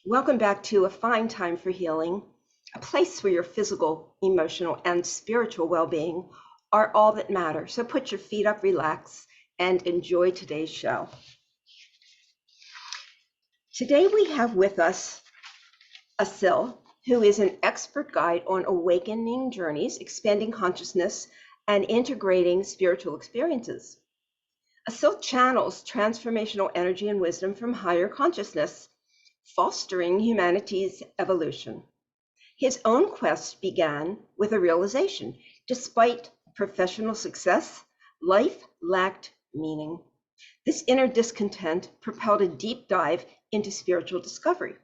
Welcome back to A Fine Time for Healing, a place where your physical, emotional, and spiritual well-being are all that matter. So put your feet up, relax, and enjoy today's show. Today we have with us Asil, who is an expert guide on awakening journeys, expanding consciousness, and integrating spiritual experiences. Asil channels transformational energy and wisdom from higher consciousness, fostering humanity's evolution. His own quest began with a realization: despite professional success, life lacked meaning. This inner discontent propelled a deep dive into spiritual discovery.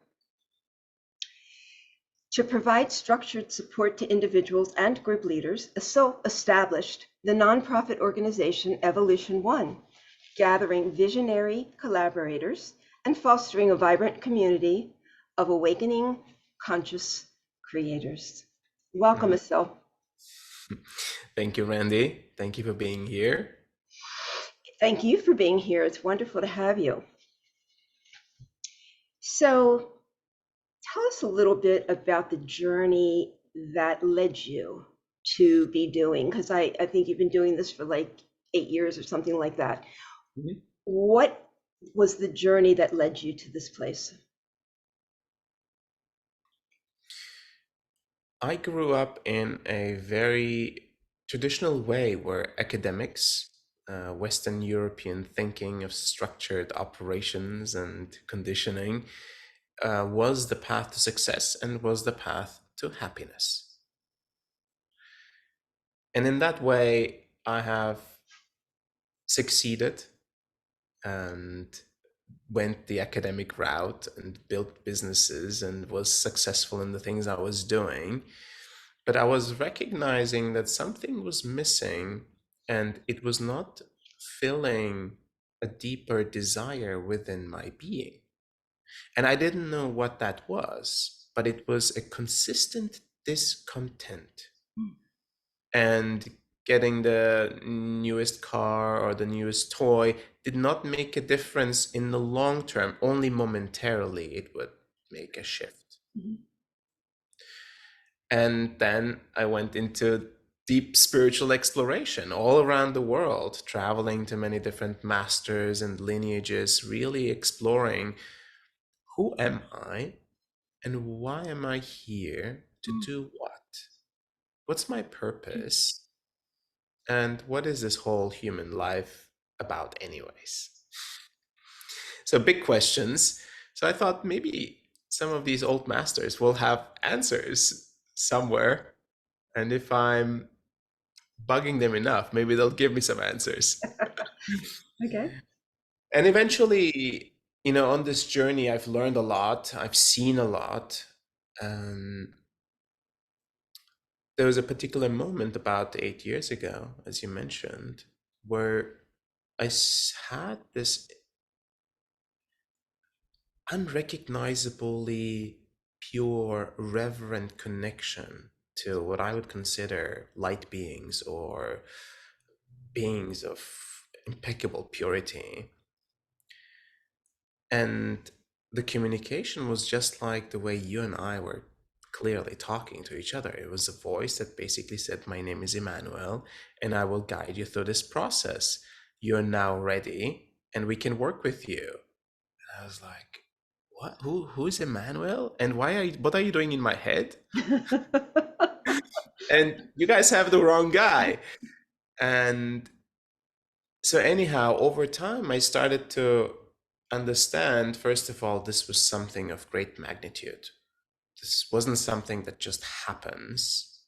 To provide structured support to individuals and group leaders, Asil established the nonprofit organization Evolution One, gathering visionary collaborators and fostering a vibrant community of awakening conscious creators. Welcome, Asil. Thank you, Randy. Thank you for being here. Thank you for being here. It's wonderful to have you. So tell us a little bit about the journey that led you to be doing, because I think you've been doing this for like 8 years or something like that. Mhm. What was the journey that led you to this place? I grew up in a very traditional way where academics, Western European thinking of structured operations and conditioning was the path to success and was the path to happiness. And in that way, I have succeeded and went the academic route and built businesses and was successful in the things I was doing. But I was recognizing that something was missing and it was not filling a deeper desire within my being. And I didn't know what that was, but it was a consistent discontent. And getting the newest car or the newest toy did not make a difference in the long term. Only momentarily it would make a shift. Mhm. And then I went into deep spiritual exploration all around the world, traveling to many different masters and lineages, really exploring who am I and why am I here to do what? What's my purpose? And what is this whole human life about, anyways? So, big questions. So, I thought maybe some of these old masters will have answers somewhere. And if I'm bugging them enough, maybe they'll give me some answers. Okay. And eventually, on this journey, I've learned a lot, I've seen a lot. Um, there was a particular moment about 8 years ago, as you mentioned, where had this unrecognizably pure, reverent connection to what I would consider light beings or beings of impeccable purity. And the communication was just like the way you and I were clearly talking to each other. It was a voice that basically said, "My name is Emmanuel, and I will guide you through this process. You're now ready, and we can work with you." And I was like, "What? Who's Emmanuel? And what are you doing in my head? And you guys have the wrong guy." And so anyhow, over time, I started to understand, first of all, this was something of great magnitude. This wasn't something that just happens,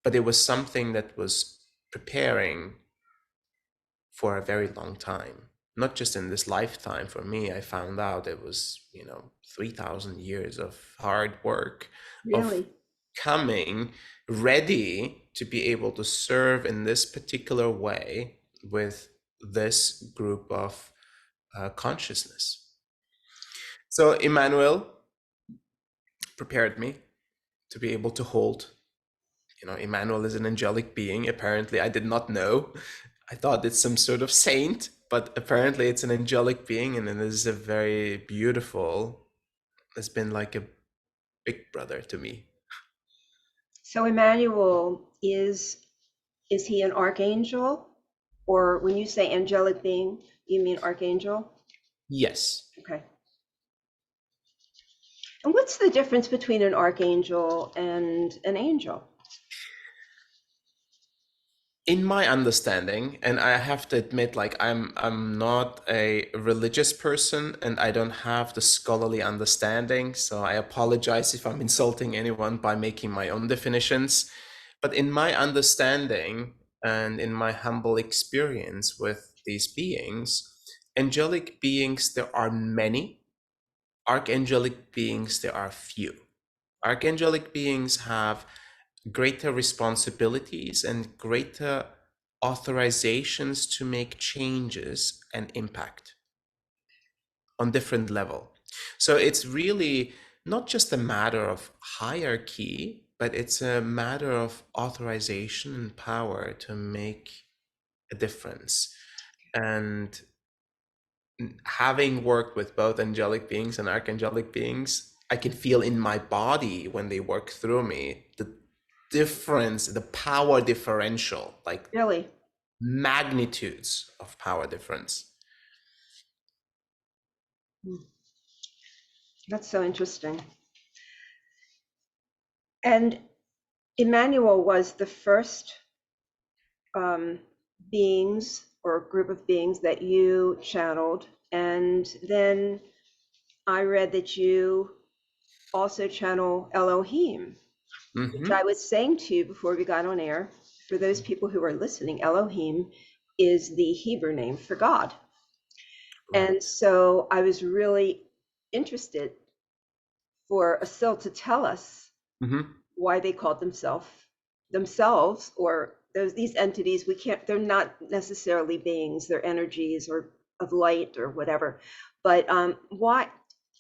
but it was something that was preparing for a very long time. Not just in this lifetime. For me, I found out it was, 3,000 years of hard work, of Really? coming ready to be able to serve in this particular way with this group of consciousness. So Emmanuel prepared me to be able to hold. Emmanuel is an angelic being. Apparently, I did not know. I thought it's some sort of saint, but apparently it's an angelic being, and it is a very beautiful. It's been like a big brother to me. So Emmanuel is he an archangel? Or when you say angelic being, you mean archangel? Yes. Okay. And what's the difference between an archangel and an angel? In my understanding, and I have to admit, like I'm not a religious person and I don't have the scholarly understanding, so I apologize if I'm insulting anyone by making my own definitions. But in my understanding and in my humble experience with these beings, angelic beings, there are many. Archangelic beings, there are few. Archangelic beings have greater responsibilities and greater authorizations to make changes and impact on different level. So it's really not just a matter of hierarchy, but it's a matter of authorization and power to make a difference. And having worked with both angelic beings and archangelic beings, I can feel in my body when they work through me the difference, the power differential, like Really? magnitudes of power difference. Hmm. That's so interesting. And Emmanuel was the first um, beings or group of beings that you channeled. And then I read that you also channel Elohim, which Mm-hmm. I was saying to you before we got on air. For those people who are listening, Elohim is the Hebrew name for God. And Right. so I was really interested for Asil to tell us Mm-hmm. why they called themselves or these entities. We can't, they're not necessarily beings, they're energies or of light or whatever. But why,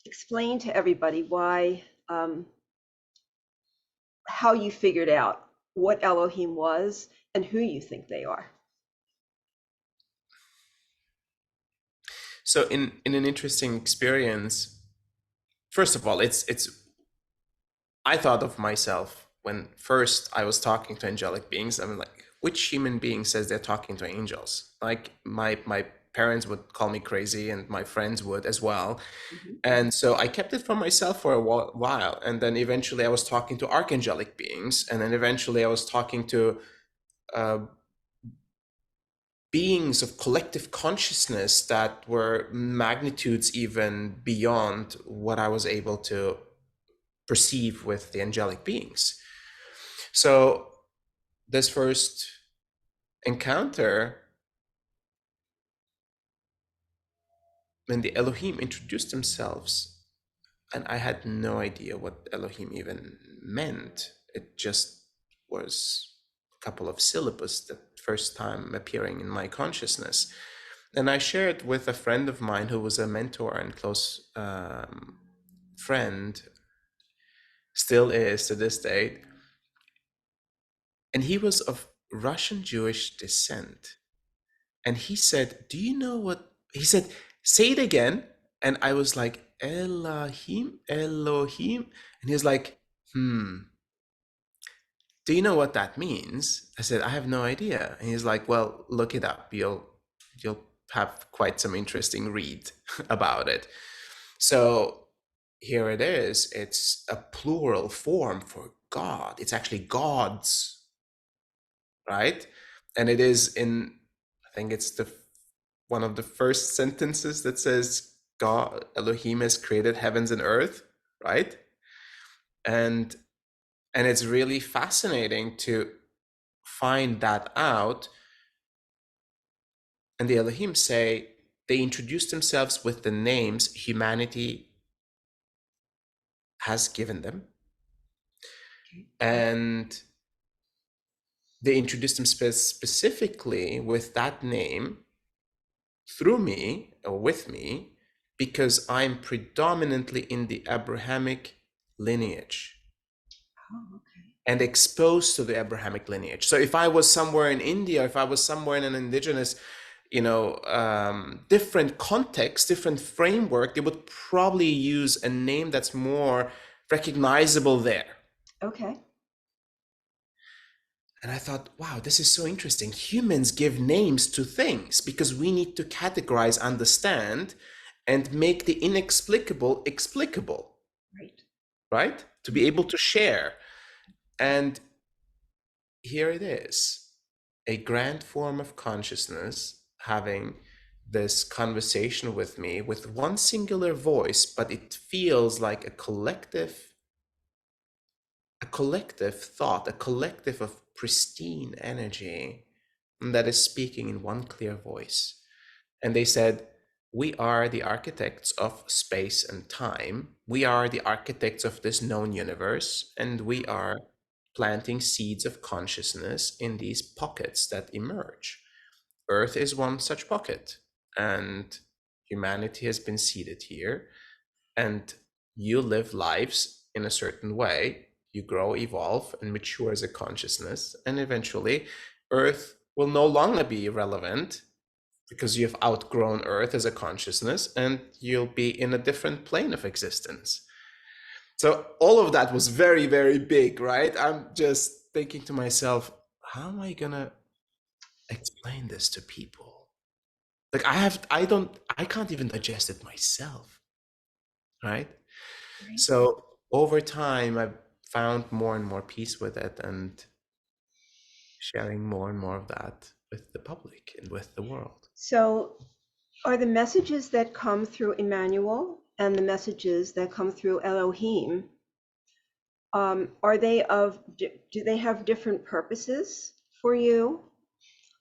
explain to everybody why, how you figured out what Elohim was and who you think they are. So in an interesting experience, first of all, it's I thought of myself when first I was talking to angelic beings. I'm like, which human being says they're talking to angels? Like my parents would call me crazy, and my friends would as well. Mhm. And so I kept it for myself for a while. And then eventually I was talking to archangelic beings. And then eventually I was talking to uh, beings of collective consciousness that were magnitudes even beyond what I was able to perceive with the angelic beings. So this first encounter, when the Elohim introduced themselves, and I had no idea what Elohim even meant. It just was a couple of syllables the first time appearing in my consciousness. And I shared with a friend of mine who was a mentor and close friend, still is to this day. And he was of Russian Jewish descent. And he said, do you know what? He said, say it again. And I was like, Elohim, Elohim. And he was like, do you know what that means? I said, I have no idea. And he's like, well, look it up. You'll have quite some interesting read about it. So here it is. It's a plural form for God. It's actually gods, right? And it is in, I think it's the one of the first sentences that says God, Elohim has created heavens and earth, right? And and it's really fascinating to find that out. And the Elohim say they introduce themselves with the names humanity has given them. And they introduce them specifically with that name through me or with me because I'm predominantly in the Abrahamic lineage. Oh, okay. and exposed to the Abrahamic lineage. So if I was somewhere in India, if I was somewhere in an indigenous, different context, different framework, they would probably use a name that's more recognizable there. Okay. And I thought, wow, this is so interesting. Humans give names to things because we need to categorize, understand, and make the inexplicable explicable. Right? To be able to share. And here it is, a grand form of consciousness having this conversation with me with one singular voice, but it feels like a collective thought, a collective of pristine energy that is speaking in one clear voice. And they said, we are the architects of space and time. We are the architects of this known universe, and we are planting seeds of consciousness in these pockets that emerge. Earth is one such pocket, and humanity has been seeded here. And you live lives in a certain way. You grow, evolve, and mature as a consciousness. And eventually, Earth will no longer be relevant because you've outgrown Earth as a consciousness, and you'll be in a different plane of existence. So all of that was very, very big, right? I'm just thinking to myself, how am I gonna explain this to people? Like I can't even digest it myself, right? So over time, I've found more and more peace with it and sharing more and more of that with the public and with the world. So are the messages that come through Emmanuel and the messages that come through Elohim, do they have different purposes for you?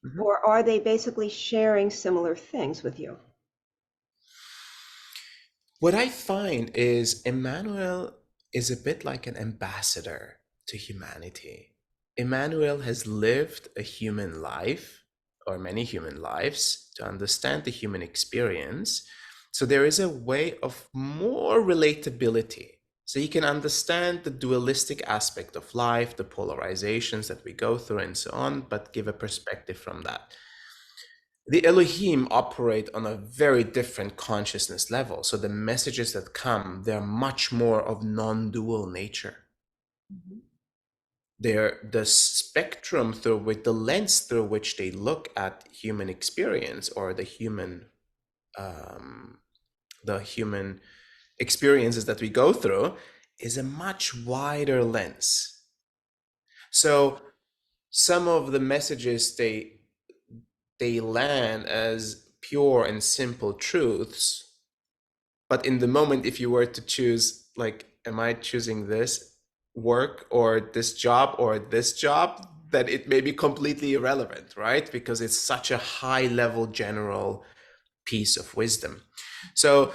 Mm-hmm. Or are they basically sharing similar things with you? What I find is Emmanuel is a bit like an ambassador to humanity. Emmanuel has lived a human life, or many human lives, to understand the human experience. So there is a way of more relatability. So he can understand the dualistic aspect of life, the polarizations that we go through and so on, but give a perspective from that. The Elohim operate on a very different consciousness level. So the messages that come, they're much more of non-dual nature. Mm-hmm. They're the spectrum through which, the lens through which they look at human experience, or the human experiences that we go through, is a much wider lens. So some of the messages they land as pure and simple truths, but in the moment, if you were to choose, like, am I choosing this work or this job or this job, then it may be completely irrelevant, right? Because it's such a high level general piece of wisdom. So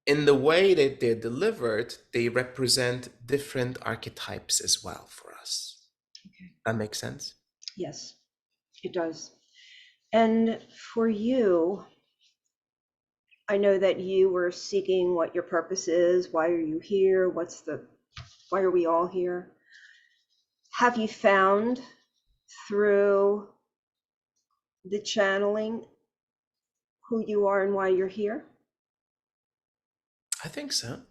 in the way that they're delivered, they represent different archetypes as well for us. Okay. That makes sense? Yes, it does. And for you, I know that you were seeking what your purpose is. Why are you here? Why are we all here? Have you found through the channeling who you are and why you're here? I think so.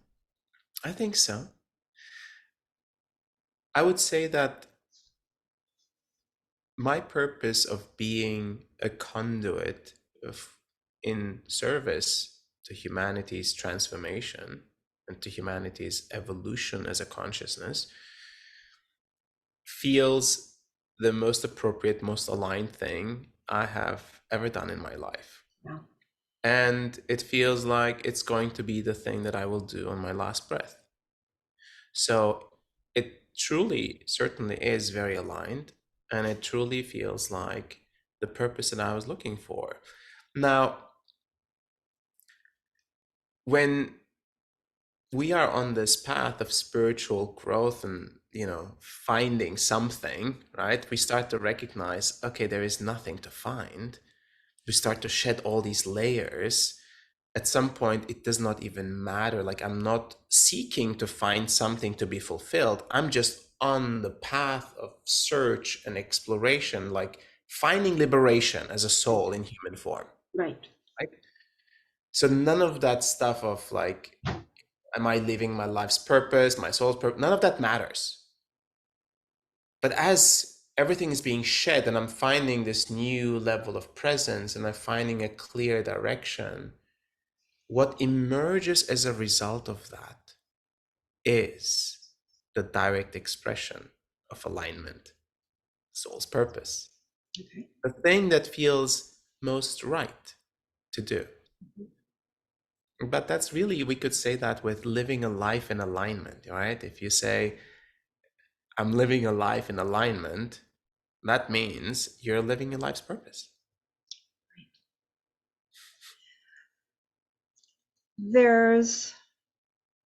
I would say that my purpose of being a conduit in service to humanity's transformation and to humanity's evolution as a consciousness feels the most appropriate, most aligned thing I have ever done in my life. Yeah. And it feels like it's going to be the thing that I will do on my last breath. So it truly, certainly is very aligned, and it truly feels like the purpose that I was looking for. Now, when we are on this path of spiritual growth and, finding something, right? We start to recognize, okay, there is nothing to find. We start to shed all these layers. At some point, it does not even matter. Like, I'm not seeking to find something to be fulfilled. I'm just on the path of search and exploration, like finding liberation as a soul in human form. Right. Right? So none of that stuff of like, am I living my life's purpose, my soul's purpose? None of that matters. But as everything is being shed and I'm finding this new level of presence and I'm finding a clear direction, what emerges as a result of that is the direct expression of alignment, soul's purpose, Okay. the thing that feels most right to do. But that's really, we could say that with living a life in alignment, right? If you say, I'm living a life in alignment, that means you're living your life's purpose. There's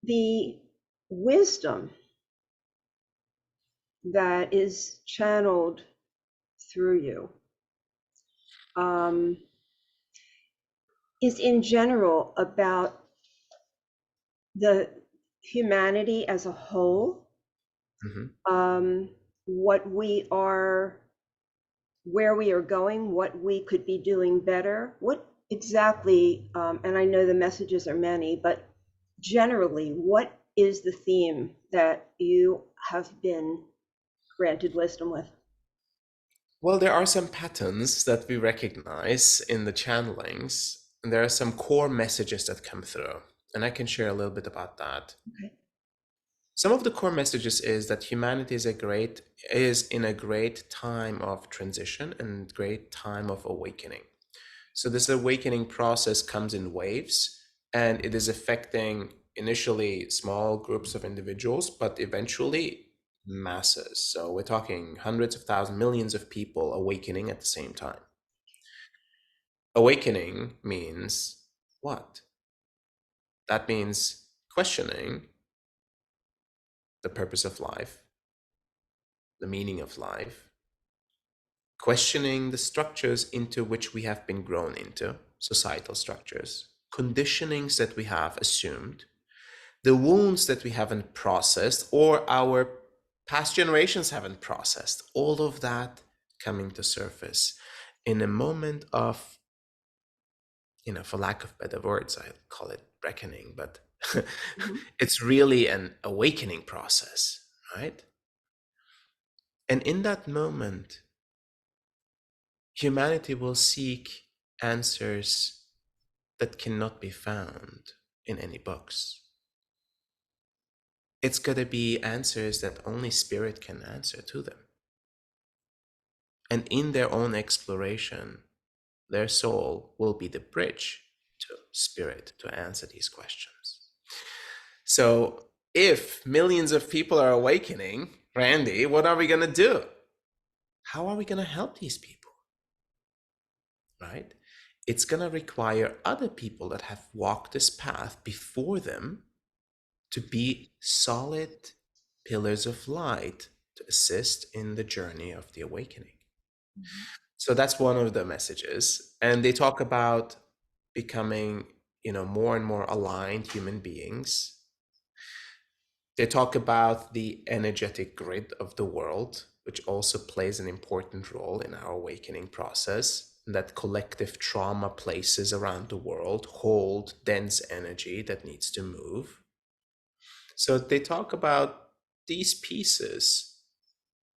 the wisdom that is channeled through you, is in general about the humanity as a whole, what we are, where we are going, what we could be doing better, what exactly, and I know the messages are many, but generally, what is the theme that you have been granted wisdom with? Well, there are some patterns that we recognize in the channelings, and there are some core messages that come through, and I can share a little bit about that. Okay. Some of the core messages is that humanity is in a great time of transition and great time of awakening. So this awakening process comes in waves, and it is affecting initially small groups of individuals, but eventually masses. So we're talking hundreds of thousands, millions of people awakening at the same time. Awakening means what? That means questioning the purpose of life, the meaning of life, questioning the structures into which we have been grown into, societal structures, conditionings that we have assumed, the wounds that we haven't processed or our past generations haven't processed, all of that coming to surface in a moment of, for lack of better words, I call it reckoning, but it's really an awakening process, right? And in that moment, humanity will seek answers that cannot be found in any books. It's going to be answers that only spirit can answer to them. And in their own exploration, their soul will be the bridge to spirit to answer these questions. So if millions of people are awakening, Randy, what are we going to do? How are we going to help these people? Right? It's going to require other people that have walked this path before them to be solid pillars of light to assist in the journey of the awakening. So that's one of the messages. And they talk about becoming, more and more aligned human beings. They talk about the energetic grid of the world, which also plays an important role in our awakening process. That collective trauma places around the world hold dense energy that needs to move. So they talk about these pieces,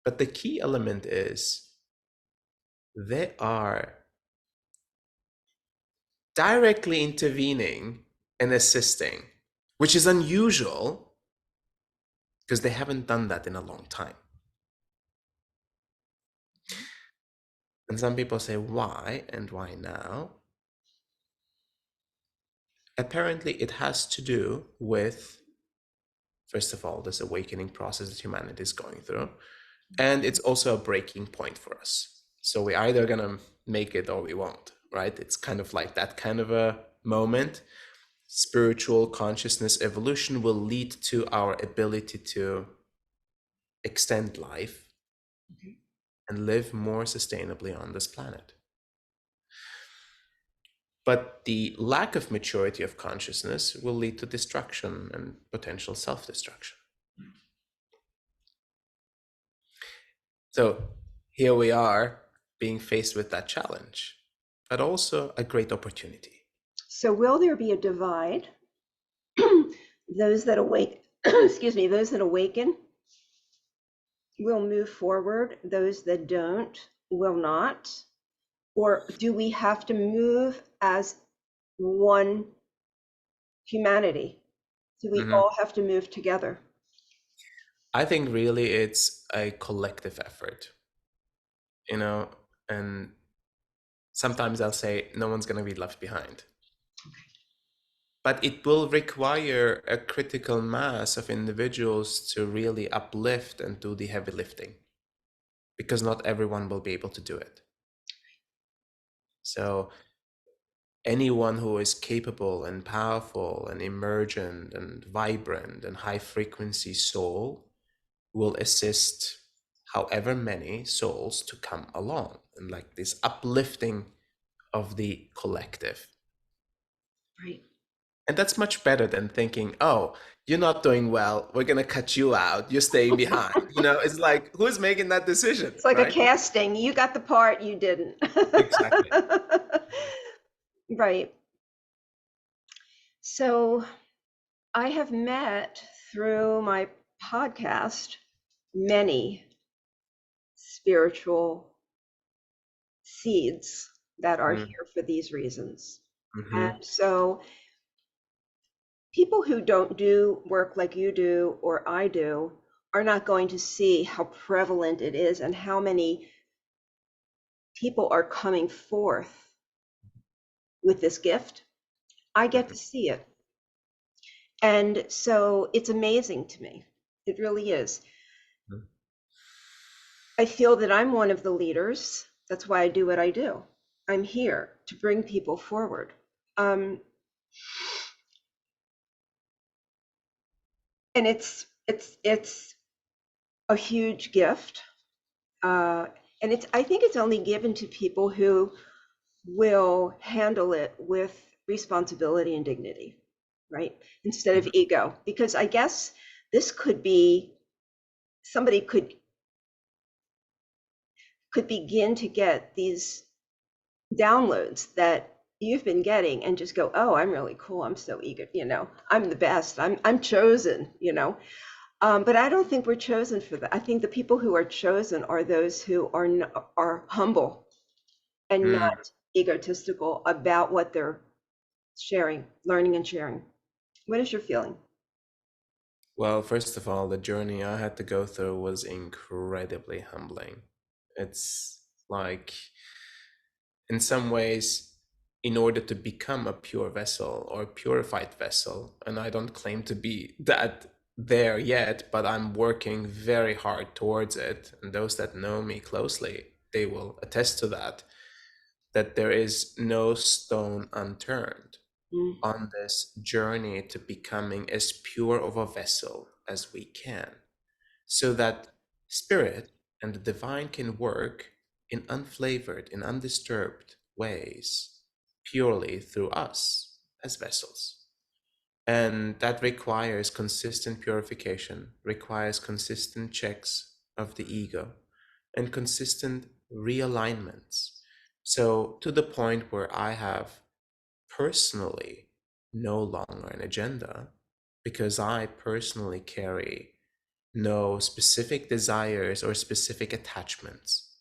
but the key element is they are directly intervening and assisting, which is unusual because they haven't done that in a long time. And some people say, why and why now? Apparently, it has to do with, first of all, this awakening process that humanity is going through. And it's also a breaking point for us. So we're either going to make it or we won't, right? It's kind of like that kind of a moment. Spiritual consciousness evolution will lead to our ability to extend life and live more sustainably on this planet. But the lack of maturity of consciousness will lead to destruction and potential self-destruction. So here we are being faced with that challenge, but also a great opportunity. So will there be a divide? Those that awake, excuse me, those that awaken will move forward, those that don't will not? Or do we have to move as one humanity? Do we Mhm. all have to move together? I think really it's a collective effort, you know, and sometimes I'll say no one's going to be left behind. But it will require a critical mass of individuals to really uplift and do the heavy lifting, because not everyone will be able to do it. So anyone who is capable and powerful and emergent and vibrant and high frequency soul will assist however many souls to come along, and like this uplifting of the collective. Right. And that's much better than thinking, oh, you're not doing well, we're going to cut you out, you're staying behind. It's like, who's making that decision, It's like a right? casting. You got the part, you didn't. Exactly. Right. So I have met through my podcast many spiritual seeds that are here for these reasons. Mm-hmm. And so people who don't do work like you do or I do are not going to see how prevalent it is and how many people are coming forth with this gift. I get to see it. And so it's amazing to me. It really is. I feel that I'm one of the leaders. That's why I do what I do. I'm here to bring people forward. And it's a huge gift. And I think it's only given to people who will handle it with responsibility and dignity, right? Instead of ego. Because I guess this could be somebody could begin to get these downloads that you've been getting and just go, oh, I'm really cool. I'm so eager. I'm the best. I'm chosen. But I don't think we're chosen for that. I think the people who are chosen are those who are humble and Mm. not egotistical about what they're sharing, learning and sharing. What is your feeling? Well, first of all, the journey I had to go through was incredibly humbling. It's like, in some ways, in order to become a pure vessel or purified vessel, and I don't claim to be that there yet, but I'm working very hard towards it. And those that know me closely, they will attest to that there is no stone unturned Mm, on this journey to becoming as pure of a vessel as we can, so that spirit and the divine can work in unflavored, in undisturbed ways, purely through us as vessels. And that requires consistent purification, requires consistent checks of the ego, and consistent realignments. So, to the point where I have personally no longer an agenda, because I personally carry no specific desires or specific attachments.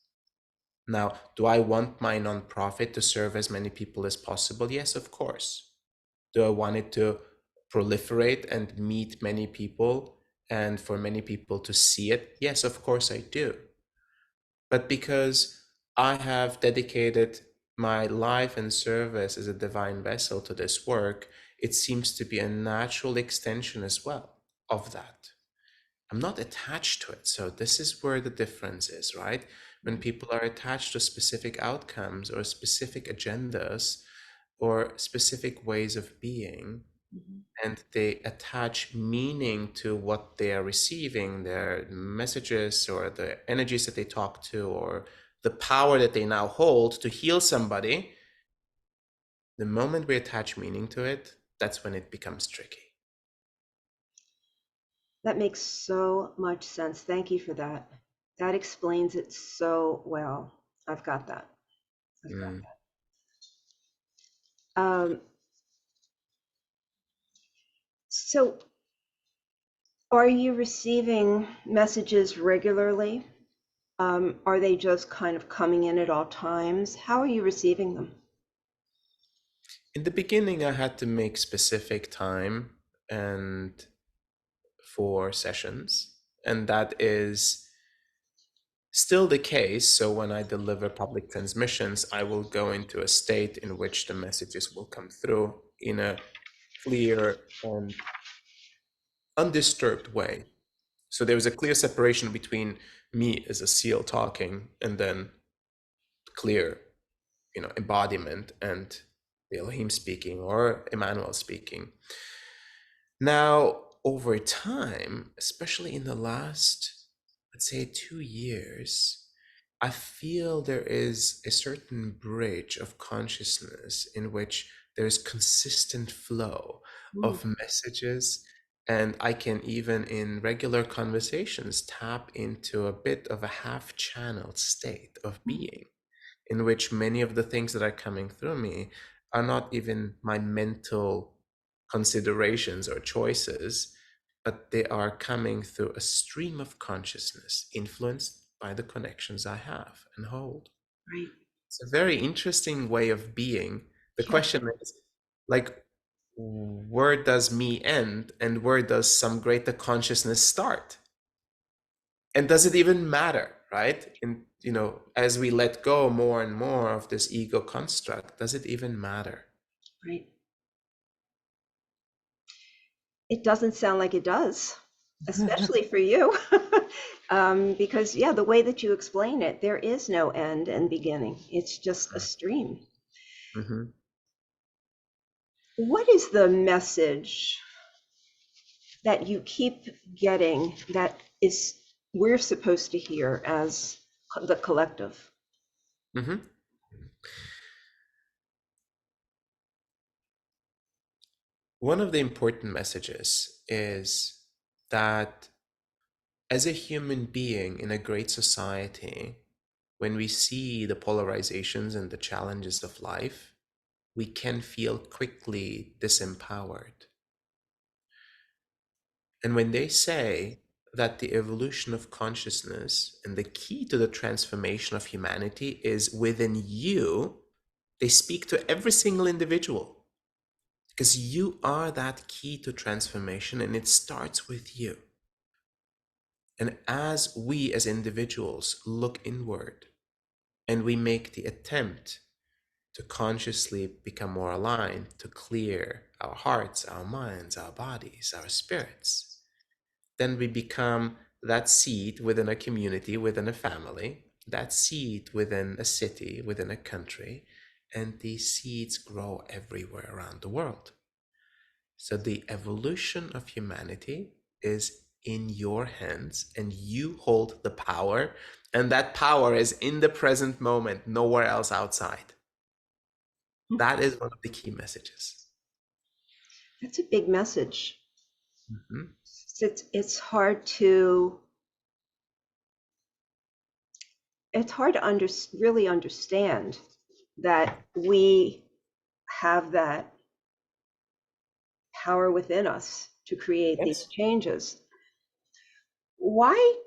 Now, do I want my nonprofit to serve as many people as possible? Yes, of course. Do I want it to proliferate and meet many people and for many people to see it? Yes, of course I do. But because I have dedicated my life and service as a divine vessel to this work, it seems to be a natural extension as well of that. I'm not attached to it. So this is where the difference is, right? When people are attached to specific outcomes or specific agendas or specific ways of being, mhm. and they attach meaning to what they are receiving, their messages or the energies that they talk to, or the power that they now hold to heal somebody, the moment we attach meaning to it, that's when it becomes tricky. That makes so much sense. Thank you for that. That explains it so well. I've got that. I've got Mm. that. So are you receiving messages regularly? Are they just kind of coming in at all times? How are you receiving them? In the beginning, I had to make specific time and for sessions, and that is still the case. So when I deliver public transmissions, I will go into a state in which the messages will come through in a clear and undisturbed way. So there was a clear separation between me as a seal talking and then clear, embodiment and the Elohim speaking or Emmanuel speaking. Now, over time, especially in the last, let's say, 2 years, I feel there is a certain bridge of consciousness in which there's consistent flow Mm, of messages. And I can even in regular conversations tap into a bit of a half channeled state of mm, being in which many of the things that are coming through me are not even my mental considerations or choices, but they are coming through a stream of consciousness influenced by the connections I have and hold. right. It's a very interesting way of being. The Yeah, question is, like, where does me end and where does some greater consciousness start? And does it even matter, right? And as we let go more and more of this ego construct, does it even matter? right. It doesn't sound like it does, especially for you. Because, yeah, the way that you explain it, there is no end and beginning. It's just a stream. Mm-hmm. What is the message that you keep getting that is we're supposed to hear as the collective? Mm-hmm. One of the important messages is that as a human being in a great society, when we see the polarizations and the challenges of life, we can feel quickly disempowered. And when they say that the evolution of consciousness and the key to the transformation of humanity is within you, they speak to every single individual because you are that key to transformation and it starts with you. And as we as individuals look inward and we make the attempt to consciously become more aligned, to clear our hearts, our minds, our bodies, our spirits, then we become that seed within a community, within a family, that seed within a city, within a country, and these seeds grow everywhere around the world. So the evolution of humanity is in your hands and you hold the power, and that power is in the present moment, nowhere else outside. That is one of the key messages. That's a big message. Mhm. It's hard to really understand that we have that power within us to create these Yes. changes. Why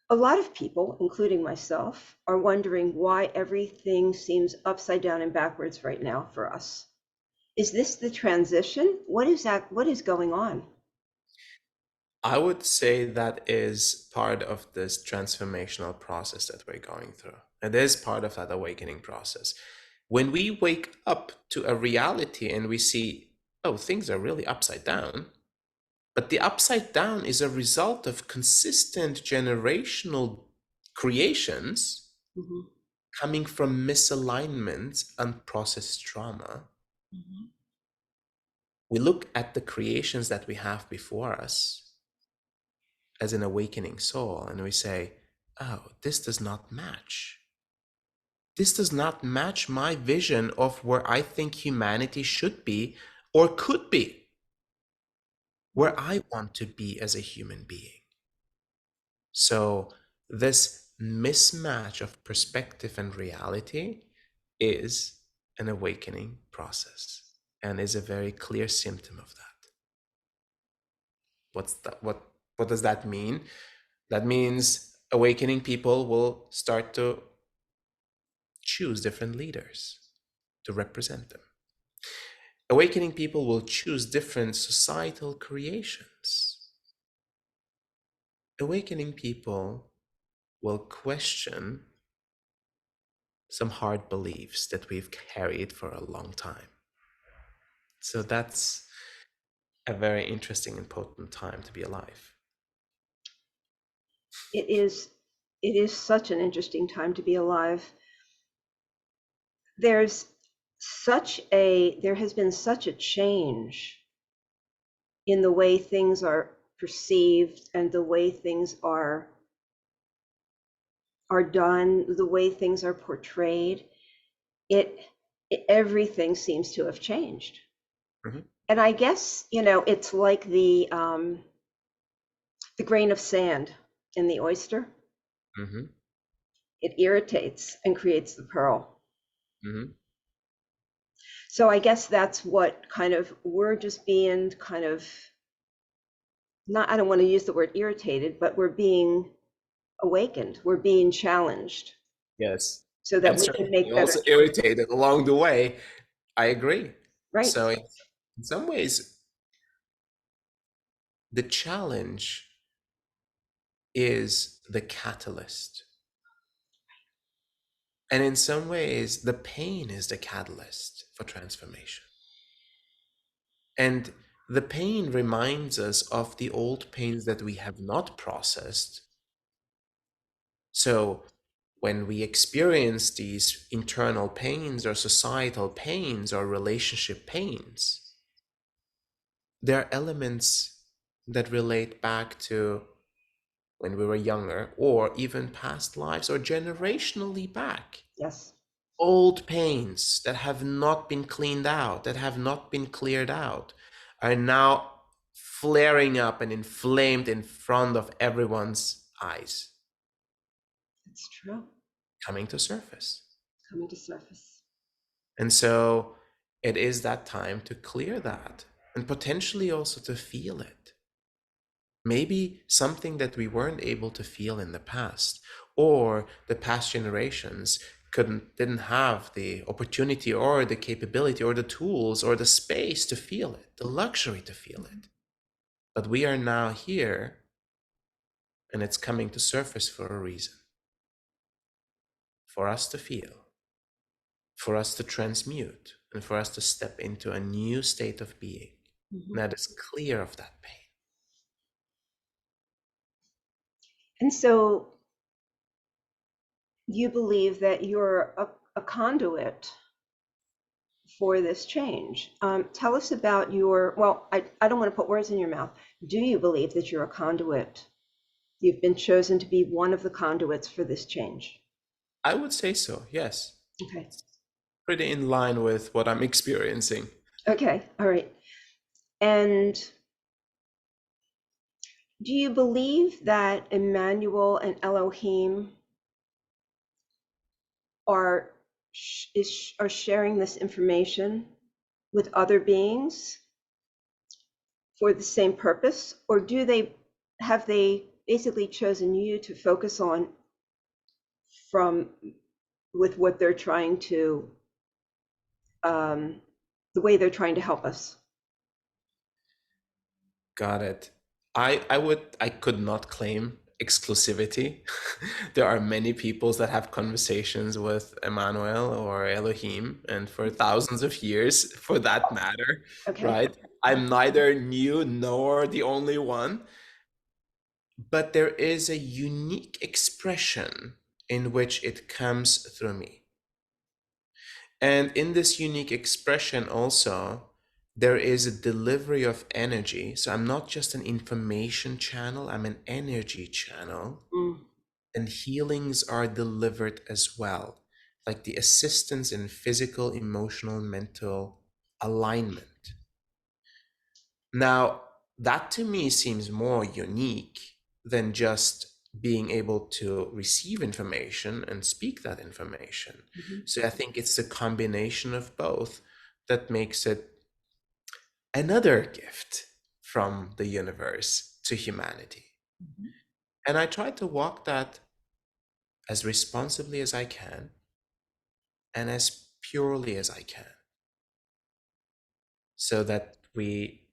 a lot of people, including myself, are wondering why everything seems upside down and backwards right now for us. Is this the transition? What is that? What is going on? I would say that is part of this transformational process that we're going through. It is part of that awakening process. When we wake up to a reality and we see, oh, things are really upside down, but the upside down is a result of consistent generational creations Mhm, coming from misalignments and processed trauma. mhm. We look at the creations that we have before us as an awakening soul and we say, oh, this does not match. This does not match my vision of where I think humanity should be or could be, where I want to be as a human being. So this mismatch of perspective and reality is an awakening process and is a very clear symptom of that. What does that mean? That means awakening people will start to choose different leaders to represent them. Awakening people will choose different societal creations. Awakening people will question some hard beliefs that we've carried for a long time. So that's a very interesting and potent time to be alive. It is such an interesting time to be alive. There has been such a change in the way things are perceived and the way things are done, the way things are portrayed. Everything seems to have changed. Mhm. And I guess, it's like the grain of sand in the oyster. Mhm. It irritates and creates the pearl. Mhm. So I guess that's what we're just being not, I don't want to use the word irritated, but we're being awakened. We're being challenged Yes. so that And we can certainly make better also choices. irritated along the way. I agree. Right. So in some ways, the challenge is the catalyst. And in some ways, the pain is the catalyst for transformation. And the pain reminds us of the old pains that we have not processed. So when we experience these internal pains or societal pains or relationship pains, there are elements that relate back to when we were younger or even past lives or generationally back. Yes. Old pains that have not been cleaned out, that have not been cleared out, are now flaring up and inflamed in front of everyone's eyes, It's true. coming to surface. Coming to surface. And so it is that time to clear that and potentially also to feel it. Maybe something that we weren't able to feel in the past, or the past generations didn't have the opportunity or the capability or the tools or the space to feel it, the luxury to feel it. But we are now here, and it's coming to surface for a reason. For us to feel, for us to transmute, and for us to step into a new state of being that is clear of that pain. And so you believe that you're a conduit for this change. Tell us about I don't want to put words in your mouth. Do you believe that you're a conduit? You've been chosen to be one of the conduits for this change. I would say so, yes. Okay. Pretty in line with what I'm experiencing. Okay. All right. And do you believe that Emmanuel and Elohim are are sharing this information with other beings for the same purpose, or have they basically chosen you to focus on from with what they're trying to the way they're trying to help us? Got it. I could not claim exclusivity. There are many peoples that have conversations with Emmanuel or Elohim, and for thousands of years, for that matter, Okay. right? I'm neither new nor the only one, but there is a unique expression in which it comes through me. And in this unique expression also, there is a delivery of energy. So I'm not just an information channel, I'm an energy channel. Mm. And healings are delivered as well, like the assistance in physical, emotional, mental alignment. Now, that to me seems more unique than just being able to receive information and speak that information. So I think it's the combination of both that makes it another gift from the universe to humanity. And I try to walk that as responsibly as I can and as purely as I can, so that we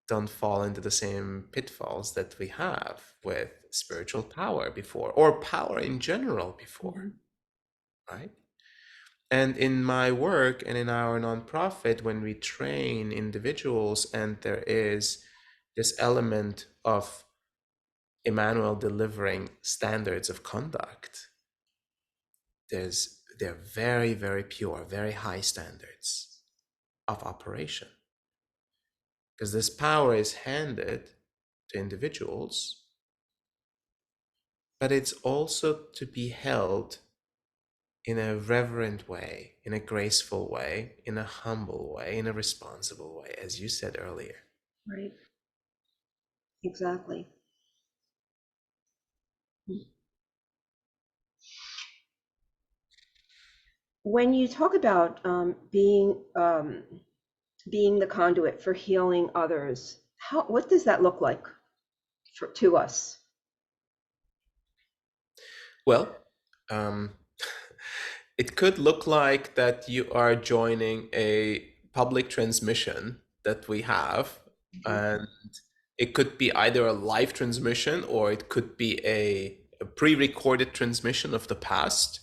don't fall into the same pitfalls that we have with spiritual power before, or power in general before, right? And in my work and in our nonprofit, when we train individuals and there is this element of Emmanuel delivering standards of conduct, they're very, very pure, very high standards of operation. Because this power is handed to individuals, but it's also to be held in a reverent way, in a graceful way, in a humble way, in a responsible way, as you said earlier. Right. Exactly. When you talk about being the conduit for healing others, what does that look like to us? Well, um, it could look like that you are joining a public transmission that we have, and it could be either a live transmission or it could be a pre-recorded transmission of the past.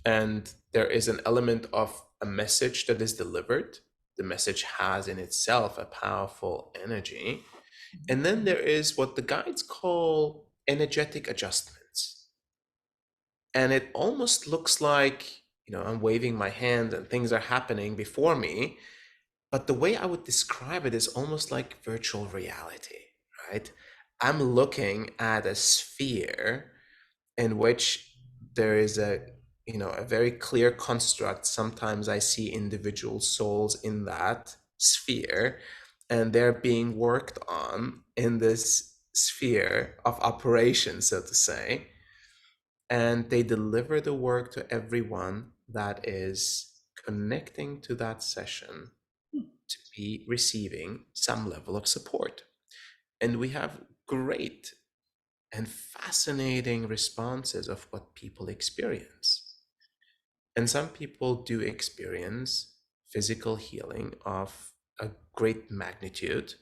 And there is an element of a message that is delivered. The message has in itself a powerful energy. And then there is what the guides call energetic adjustments. And it almost looks like, I'm waving my hand and things are happening before me. But the way I would describe it is almost like virtual reality, right? I'm looking at a sphere in which there is a very clear construct. Sometimes I see individual souls in that sphere, and they're being worked on in this sphere of operation, so to say, and they deliver the work to everyone that is connecting to that session to be receiving some level of support. And we have great and fascinating responses of what people experience. And some people do experience physical healing of a great magnitude,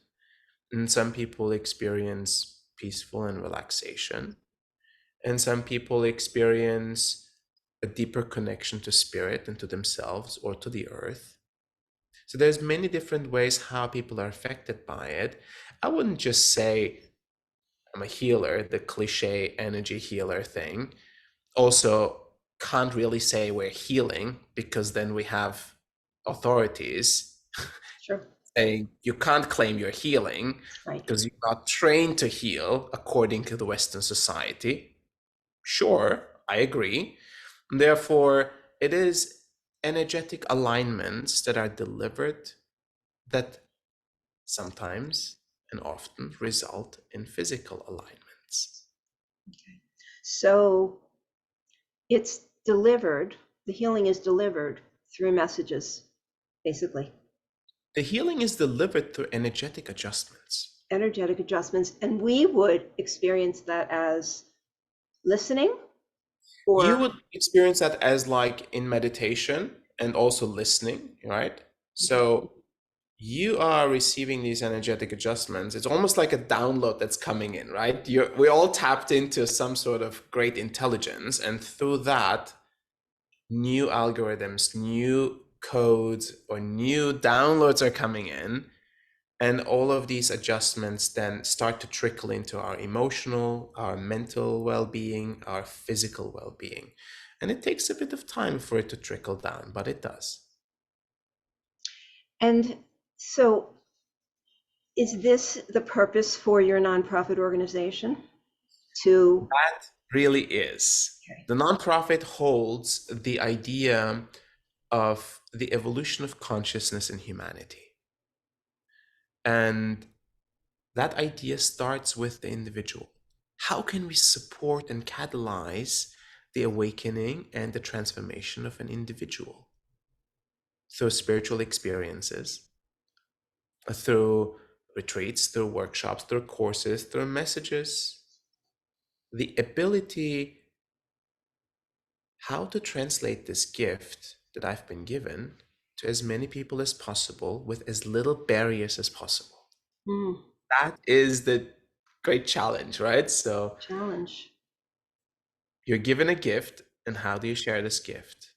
and some people experience peaceful and relaxation, and some people experience a deeper connection to spirit and to themselves or to the earth. So there's many different ways how people are affected by it. I wouldn't just say I'm a healer, the cliche energy healer thing. Also, can't really say we're healing, because then we have authorities Sure. saying you can't claim you're healing Right. because you're not trained to heal according to the Western society. Sure, I agree. Therefore, it is energetic alignments that are delivered that sometimes and often result in physical alignments. Okay. So it's delivered, the healing is delivered through messages, basically. The healing is delivered through energetic adjustments. Energetic adjustments. And we would experience that as listening, or You would experience that as like in meditation and also listening, right? So you are receiving these energetic adjustments. It's almost like a download that's coming in, right? We're all tapped into some sort of great intelligence, and through that, new algorithms, new codes, or new downloads are coming in. And all of these adjustments then start to trickle into our emotional, our mental well-being, our physical well-being. And it takes a bit of time for it to trickle down, but it does. and so is this the purpose for your nonprofit organization? That really is. Okay. The nonprofit holds the idea of the evolution of consciousness in humanity. And that idea starts with the individual. how can we support and catalyze the awakening and the transformation of an individual through spiritual experiences, through retreats, through workshops, through courses, through messages, the ability how to translate this gift that I've been given to as many people as possible with as little barriers as possible. Mm, That is the great challenge, right? So challenge. you're given a gift, and how do you share this gift?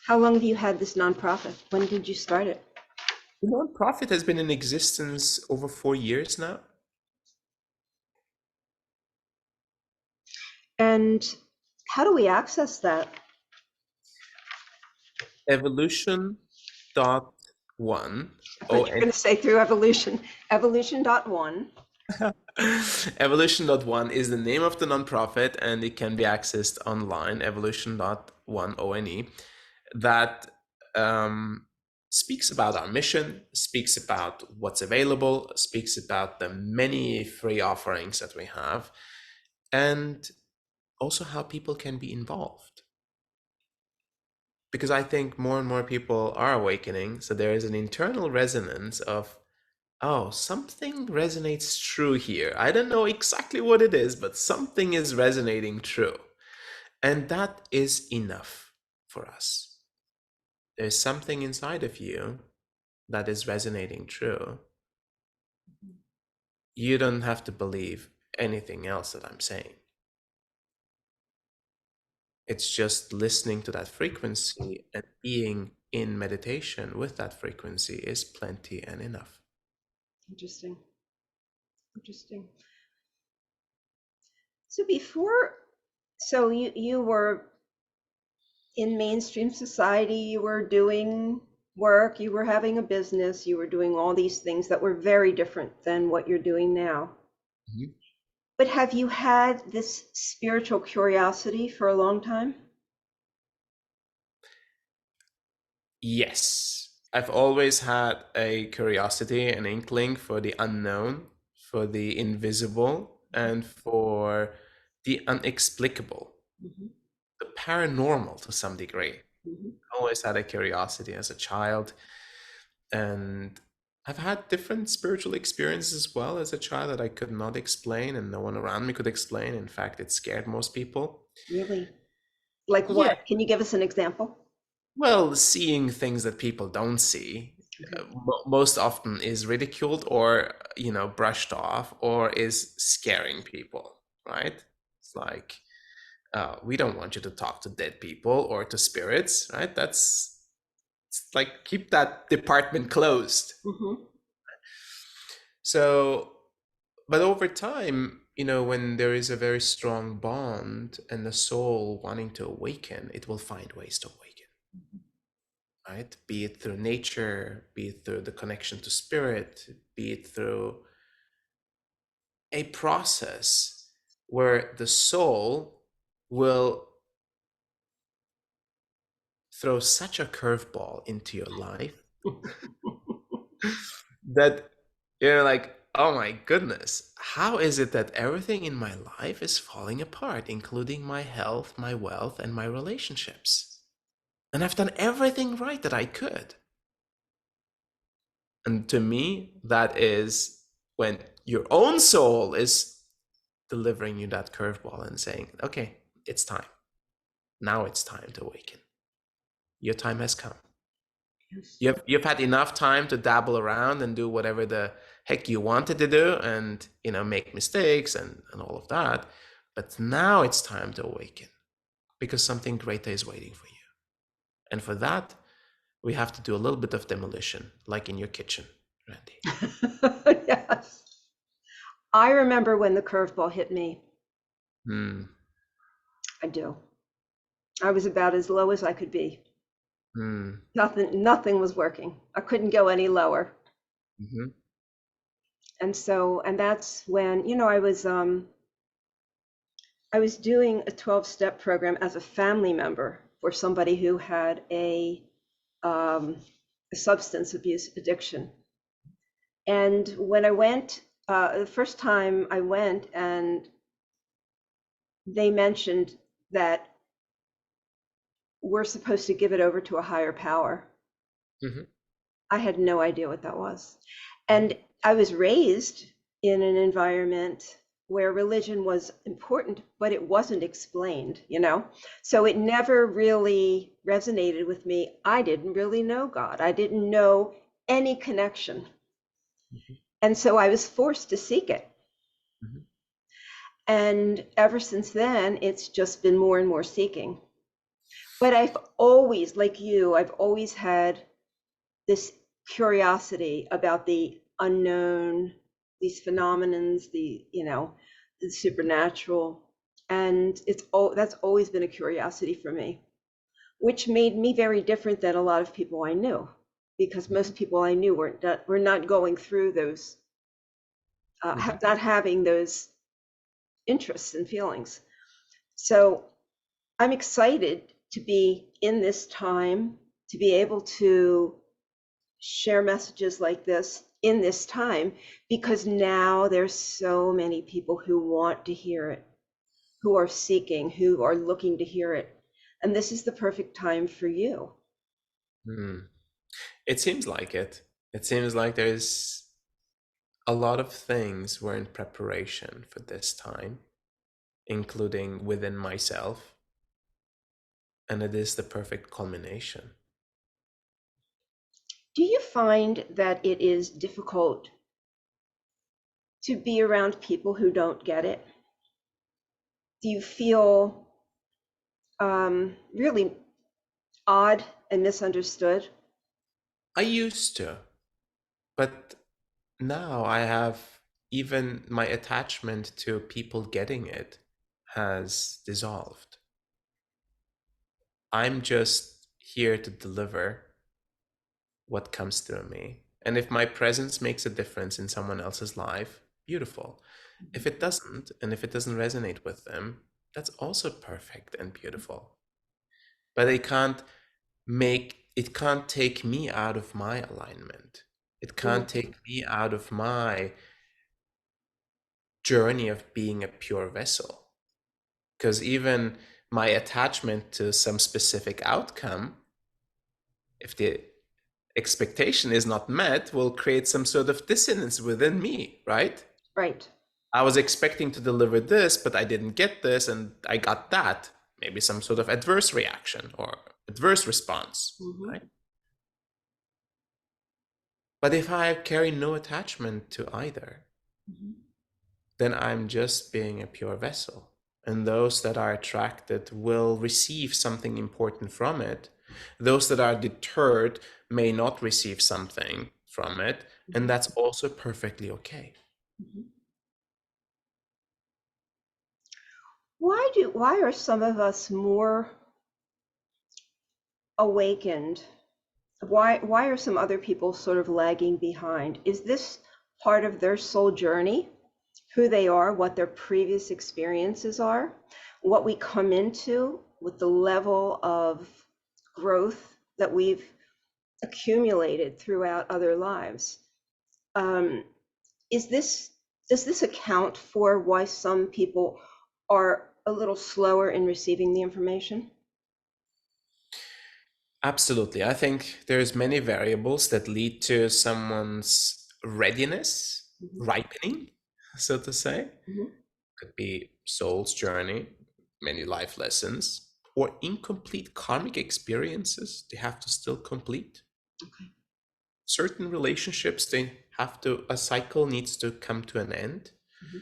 How long have you had this nonprofit? When did you start it? The nonprofit has been in existence over 4 years now. And how do we access that? Evolution.1. I thought you were going to say through evolution. Evolution.1. Evolution.1 is the name of the nonprofit, and it can be accessed online. Evolution.1 ONE that speaks about our mission, speaks about what's available, speaks about the many free offerings that we have, and also how people can be involved. Because I think more and more people are awakening, so there is an internal resonance of, oh, something resonates true here. I don't know exactly what it is, but something is resonating true. And that is enough for us. There's something inside of you that is resonating true. You don't have to believe anything else that I'm saying. It's just listening to that frequency and being in meditation with that frequency is plenty and enough. Interesting. Interesting. So you were in mainstream society, you were doing work, you were having a business, you were doing all these things that were very different than what you're doing now. Mm-hmm. But have you had this spiritual curiosity for a long time? Yes. I've always had a curiosity, an inkling for the unknown, for the invisible, and for the unexplicable, Mm-hmm. the paranormal to some degree. Mm-hmm. Always had a curiosity as a child. And I've had different spiritual experiences as well as a child that I could not explain and no one around me could explain. In fact, it scared most people. Really? Like Yeah. what? Can you give us an example? Well, seeing things that people don't see Okay. most often is ridiculed or, brushed off or is scaring people, right? It's like, we don't want you to talk to dead people or to spirits, right? It's like, keep that department closed. Mm-hmm. So, but over time, when there is a very strong bond and the soul wanting to awaken, it will find ways to awaken, right? Be it through nature, be it through the connection to spirit, be it through a process where the soul will throw such a curveball into your life that you're like, oh my goodness, how is it that everything in my life is falling apart, including my health, my wealth, and my relationships? And I've done everything right that I could. And to me, that is when your own soul is delivering you that curveball and saying, okay, it's time. Now it's time to awaken. Your time has come. Yes. You've had enough time to dabble around and do whatever the heck you wanted to do and make mistakes and all of that. But now it's time to awaken because something greater is waiting for you. And for that, we have to do a little bit of demolition, like in your kitchen, Randy. Yes. I remember when the curveball hit me. Hmm. I do. I was about as low as I could be. Hmm. Nothing was working. I couldn't go any lower. Mm-hmm. And that's when, I was doing a 12-step program as a family member for somebody who had a substance abuse addiction. And when I went The first time I went and they mentioned that we're supposed to give it over to a higher power. Hmm. I had no idea what that was. And I was raised in an environment where religion was important, but it wasn't explained, you know? So it never really resonated with me. I didn't really know God, I didn't know any connection. Hmm. And so I was forced to seek it. Hmm. And ever since then, it's just been more and more seeking. But I've always, like you, I've always had this curiosity about the unknown, these phenomenons, the supernatural. And that's always been a curiosity for me, which made me very different than a lot of people I knew, because most people I knew were not going through those, Hmm. not having those interests and feelings. So I'm excited to be in this time, to be able to share messages like this in this time, because now there's so many people who want to hear it, who are seeking, who are looking to hear it. And this is the perfect time for you. Mm. It seems like it. It seems like there's a lot of things were in preparation for this time, including within myself, and it is the perfect culmination. Do you find that it is difficult to be around people who don't get it? Do you feel really odd and misunderstood? I used to, but now I have even my attachment to people getting it has dissolved. I'm just here to deliver what comes through me. And if my presence makes a difference in someone else's life, beautiful. If it doesn't, and if it doesn't resonate with them, that's also perfect and beautiful. But it can't take me out of my alignment. It can't Mhm. take me out of my journey of being a pure vessel. Because even my attachment to some specific outcome, if the expectation is not met, will create some sort of dissonance within me, right? Right. I was expecting to deliver this, but I didn't get this, and I got that. Maybe some sort of adverse reaction or adverse response, Mhm. right? But if I carry no attachment to either, Mhm. then I'm just being a pure vessel. And those that are attracted will receive something important from it. Those that are deterred may not receive something from it. And Mhm. that's also perfectly okay. Mhm. Why are some of us more awakened? Why are some other people sort of lagging behind? Is this part of their soul journey, who they are, what their previous experiences are, what we come into with the level of growth that we've accumulated throughout other lives? Um, is this does this account for why some people are a little slower in receiving the information? Absolutely. I think there's many variables that lead to someone's readiness, Mhm. ripening, so to say. Mhm. Could be soul's journey, many life lessons, or incomplete karmic experiences they have to still complete. Okay. Certain relationships, a cycle needs to come to an end. Mhm.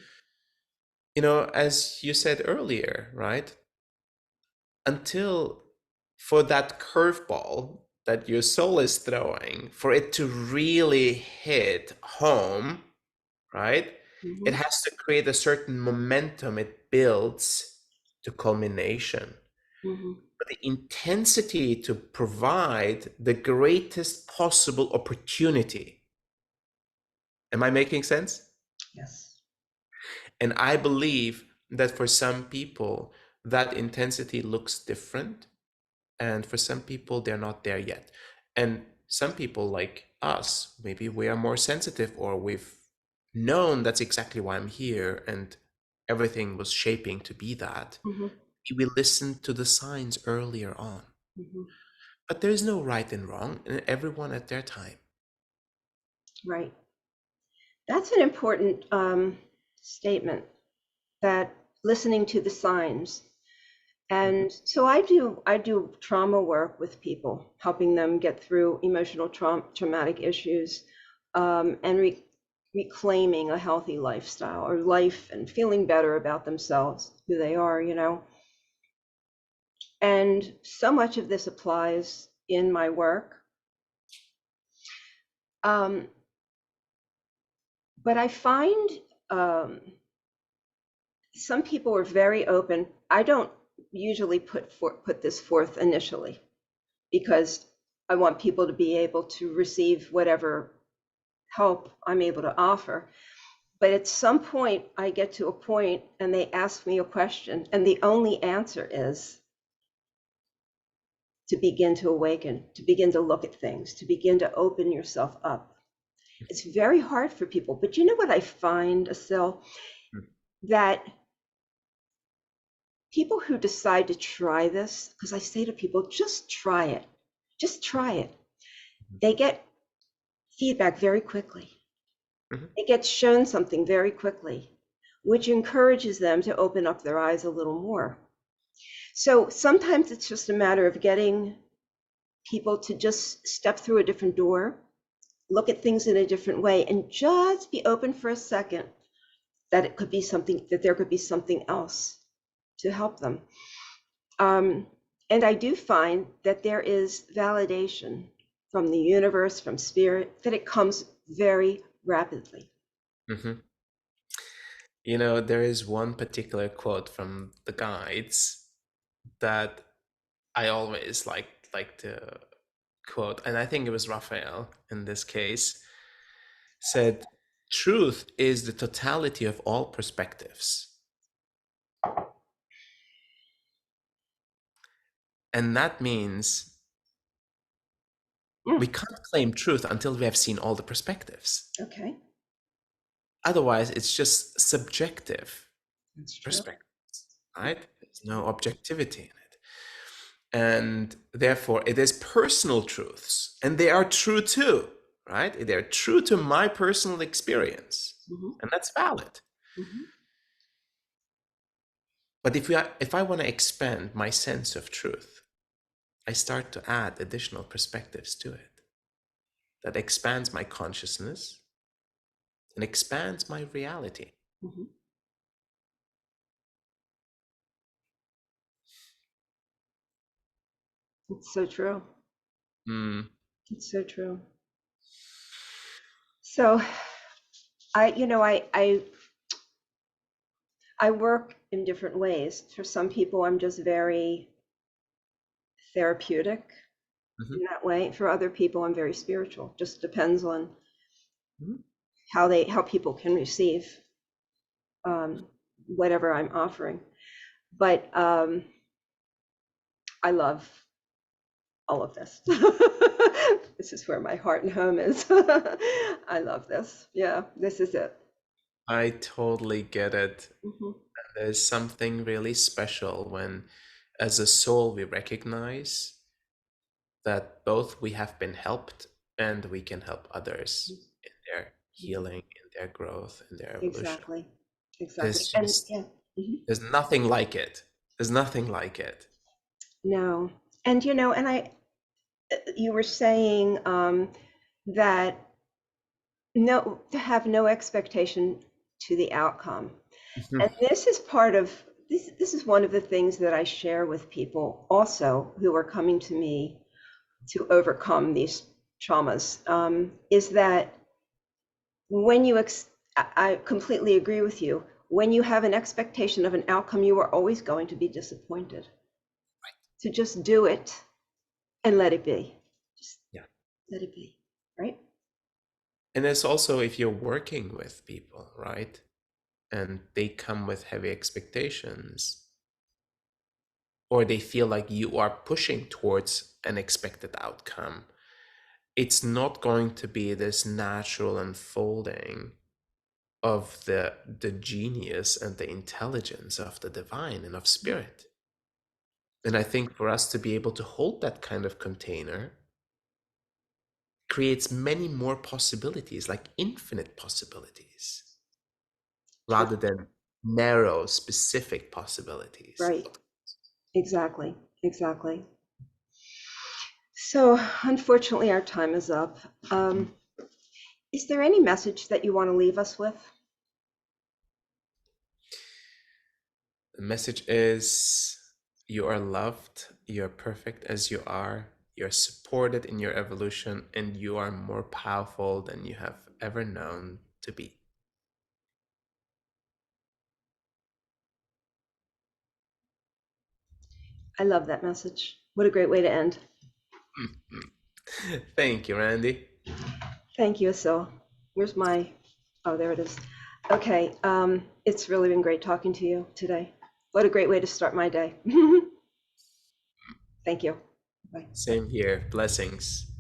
As you said earlier, right? Until for that curveball that your soul is throwing, for it to really hit home, right? It Mhm. has to create a certain momentum it builds to culmination. Mhm. But the intensity to provide the greatest possible opportunity. Am I making sense? Yes. And I believe that for some people, that intensity looks different. And for some people, they're not there yet. And some people like us, maybe we are more sensitive or we've known that's exactly why I'm here and everything was shaping to be that, Mm-hmm. we listened to the signs earlier on. Mm-hmm. But there is no right and wrong, and everyone at their time. Right. That's an important statement, that listening to the signs. And so I do trauma work with people, helping them get through emotional traumatic issues, and reclaiming a healthy lifestyle or life and feeling better about themselves, who they are, you know. And so much of this applies in my work. But I find some people are very open. I don't usually put this forth initially, because I want people to be able to receive whatever help I'm able to offer. But at some point, I get to a point and they ask me a question, and the only answer is to begin to awaken, to begin to look at things, to begin to open yourself up. It's very hard for people. But you know what I find, Asil? That people who decide to try this, because I say to people, just try it, just try it. They get feedback very quickly. Mm-hmm. They get shown something very quickly, which encourages them to open up their eyes a little more. So sometimes it's just a matter of getting people to just step through a different door, look at things in a different way, and just be open for a second that it could be something, that there could be something else to help them. And I do find that there is validation from the universe, from spirit, that it comes very rapidly. Mm-hmm. You know, there is one particular quote from the guides that I always like to quote, and I think it was Raphael in this case, said, "Truth is the totality of all perspectives." And that means we can't claim truth until we have seen all the perspectives. Okay, Otherwise, it's just subjective that's true. perspectives, right? There's no objectivity in it. And therefore, it is personal truths, and they are true too, right? They're true to my personal experience, Mm-hmm. and that's valid. Mm-hmm. But if I want to expand my sense of truth, I start to add additional perspectives to it that expands my consciousness and expands my reality. Mm-hmm. It's so true. Mm. It's so true. So I work in different ways. For some people, I'm just very therapeutic Mm-hmm. in that way. For other people, I'm very spiritual. Just depends on Mm-hmm. how people can receive whatever I'm offering. But I love all of this. This is where my heart and home is. I love this. Yeah, this is it. I totally get it. Mm-hmm. There's something really special when, as a soul, we recognize that both we have been helped and we can help others in their healing, in their growth, in their evolution. Exactly. Exactly. There's And just, yeah. Mhm. there's nothing like it. There's nothing like it. No. And you were saying that no, to have no expectation to the outcome. Mhm. And this is part of this is one of the things that I share with people also who are coming to me to overcome these traumas, is that when I completely agree with you. When you have an expectation of an outcome, you are always going to be disappointed. To just do it and let it be. Just Yeah. let it be, right? And there's also, if you're working with people, right, and they come with heavy expectations, or they feel like you are pushing towards an expected outcome, it's not going to be this natural unfolding of the genius and the intelligence of the divine and of spirit. And I think for us to be able to hold that kind of container creates many more possibilities, like infinite possibilities, True. rather than narrow, specific possibilities. Right. Exactly. Exactly. So, unfortunately, our time is up. Is there any message that you want to leave us with? The message is you are loved, you're perfect as you are, you're supported in your evolution, and you are more powerful than you have ever known to be. I love that message. What a great way to end. Thank you, Randy. Thank you, Asil. Where's my, oh, there it is. Okay, it's really been great talking to you today. What a great way to start my day. Thank you. Bye. Same here. Blessings.